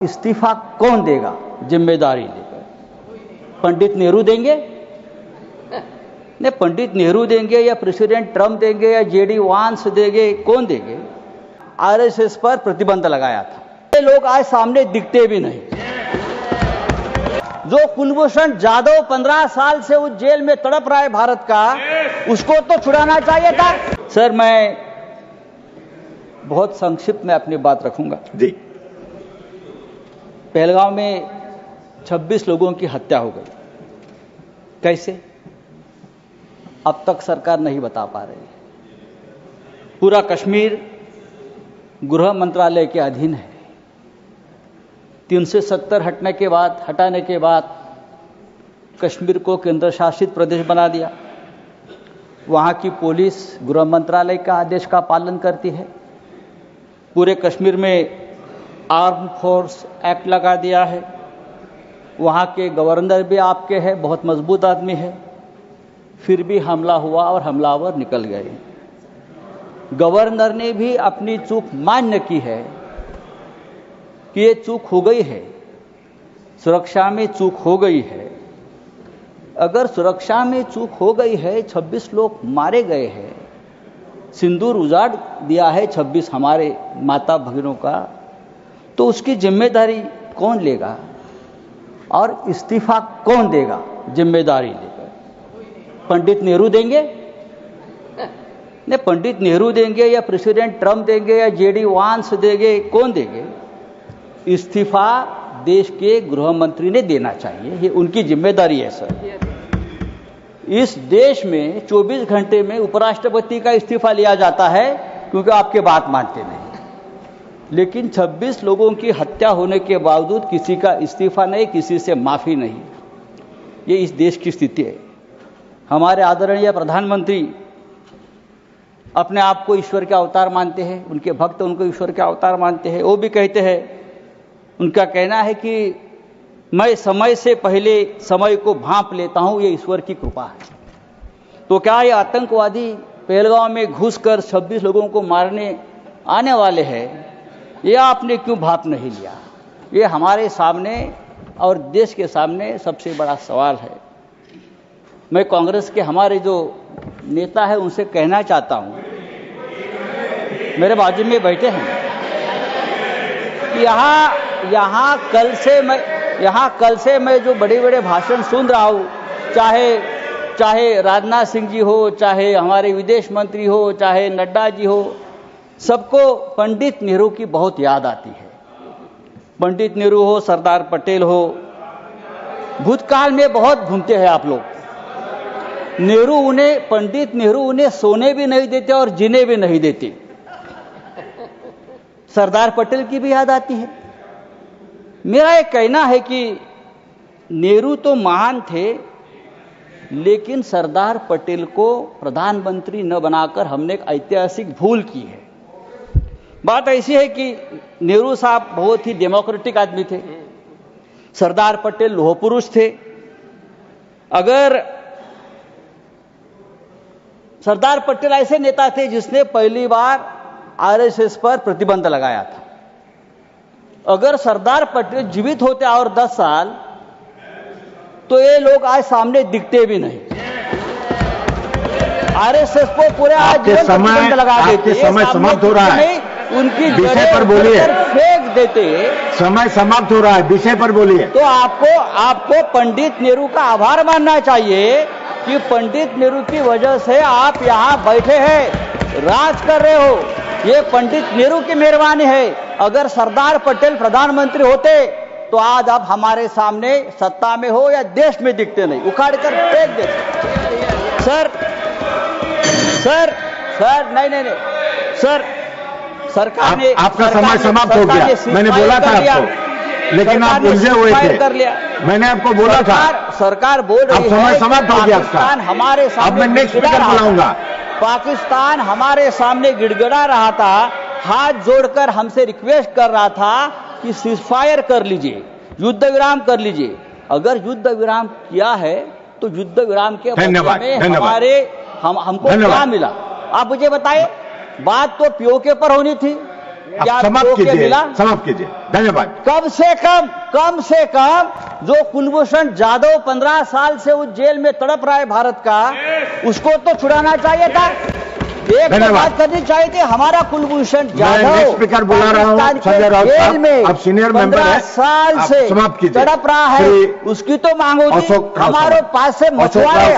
इस्तीफा कौन देगा जिम्मेदारी लेकर? पंडित नेहरू देंगे? नहीं, पंडित नेहरू देंगे या प्रेसिडेंट ट्रम्प देंगे या जेडी वांस देंगे? कौन देंगे? आरएसएस पर प्रतिबंध लगाया था। ये लोग आज सामने दिखते भी नहीं। जो कुलभूषण जाधव 15 साल से उस जेल में तड़प रहा है भारत का, उसको तो छुड़ाना चाहिए था। सर, मैं बहुत संक्षिप्त में अपनी बात रखूंगा जी। पहलगांव में 26 लोगों की हत्या हो गई। कैसे? अब तक सरकार नहीं बता पा रही। पूरा कश्मीर गृह मंत्रालय के अधीन है। 370 हटाने के बाद कश्मीर को केंद्र शासित प्रदेश बना दिया। वहां की पुलिस गृह मंत्रालय का आदेश का पालन करती है। पूरे कश्मीर में आर्म फोर्स एक्ट लगा दिया है। वहाँ के गवर्नर भी आपके हैं, बहुत मजबूत आदमी है। फिर भी हमला हुआ और हमलावर निकल गए। गवर्नर ने भी अपनी चूक मान्य की है कि ये चूक हो गई है, सुरक्षा में चूक हो गई है। अगर सुरक्षा में चूक हो गई है, 26 लोग मारे गए हैं, सिंदूर उजाड़ दिया है 26 हमारे माता भगिनों का, तो उसकी जिम्मेदारी कौन लेगा और इस्तीफा कौन देगा जिम्मेदारी लेकर? पंडित नेहरू देंगे? नहीं, पंडित नेहरू देंगे या प्रेसिडेंट ट्रम्प देंगे या जेडी वांस देंगे? कौन देंगे? इस्तीफा देश के गृह मंत्री ने देना चाहिए। ये उनकी जिम्मेदारी है सर। इस देश में 24 घंटे में उपराष्ट्रपति का इस्तीफा लिया जाता है क्योंकि आपके बात मानते नहीं। लेकिन 26 लोगों की हत्या होने के बावजूद किसी का इस्तीफा नहीं, किसी से माफी नहीं। ये इस देश की स्थिति है। हमारे आदरणीय प्रधानमंत्री अपने आप को ईश्वर के अवतार मानते हैं, उनके भक्त उनको ईश्वर के अवतार मानते हैं। वो भी कहते हैं, उनका कहना है कि मैं समय से पहले समय को भांप लेता हूं, ये ईश्वर की कृपा है। तो क्या ये आतंकवादी पहलगांव में घुसकर 26 लोगों को मारने आने वाले हैं? ये आपने क्यों भाप नहीं लिया? ये हमारे सामने और देश के सामने सबसे बड़ा सवाल है। मैं कांग्रेस के हमारे जो नेता है उनसे कहना चाहता हूं, मेरे बाजू में बैठे हैं, यहाँ कल से मैं जो बड़े बड़े भाषण सुन रहा हूं, चाहे राजनाथ सिंह जी हो, चाहे हमारे विदेश मंत्री हो, चाहे नड्डा जी हो, सबको पंडित नेहरू की बहुत याद आती है। पंडित नेहरू हो, सरदार पटेल हो, भूतकाल में बहुत घूमते हैं आप लोग। पंडित नेहरू उन्हें सोने भी नहीं देते और जीने भी नहीं देते। सरदार पटेल की भी याद आती है। मेरा ये कहना है कि नेहरू तो महान थे, लेकिन सरदार पटेल को प्रधानमंत्री न बनाकर हमने एक ऐतिहासिक भूल की है। बात ऐसी है कि नेहरू साहब बहुत ही डेमोक्रेटिक आदमी थे, सरदार पटेल लोह पुरुष थे। अगर सरदार पटेल ऐसे नेता थे जिसने पहली बार आरएसएस पर प्रतिबंध लगाया था। अगर सरदार पटेल जीवित होते और 10 साल, तो ये लोग आज सामने दिखते भी नहीं। आरएसएस को पूरे आज प्रतिबंध लगा देते। समय समाप्त हो रहा है, उनकी विषय पर बोलिए। फेंक देते। समय समाप्त हो रहा है, विषय पर बोलिए। तो आपको पंडित नेहरू का आभार मानना चाहिए कि पंडित नेहरू की वजह से आप यहां बैठे हैं, राज कर रहे हो। ये पंडित नेहरू की मेहरबानी है। अगर सरदार पटेल प्रधानमंत्री होते तो आज आप हमारे सामने सत्ता में हो या देश में दिखते नहीं, उखाड़ कर फेंक देते। सर नहीं सर, सरकार ने आपका समय समाप्त हो गया। मैंने बोला था आपको, लेकिन आप उलझे हुए थे। मैंने आपको बोला था। सरकार बोल रही है समय समाप्त हो गया आपका। हमारे सामने, अब मैं नेक्स्ट स्पीकर बुलाऊंगा। पाकिस्तान हमारे सामने गिड़गिड़ा रहा था, हाथ जोड़कर हमसे रिक्वेस्ट कर रहा था कि सीजफायर कर लीजिए, युद्ध विराम कर लीजिए। अगर युद्ध विराम किया है तो युद्ध विराम के बदले में हमको क्या मिला? आप मुझे बताइए। बात तो पीओके पर होनी थी, आप समाप्त कीजिए धन्यवाद। कम से कम जो कुलभूषण जाधव 15 साल से उस जेल में तड़प रहा है भारत का, उसको तो छुड़ाना चाहिए था। एक बात करनी चाहिए थी, हमारा कुलभूषण जाधव स्पीकर बुला रहा हूं संजय राउत साहब, आप सीनियर मेंबर हैं, 15 साल से तड़प रहा है, उसकी तो मांग होती। हमारे पास से मछुआरे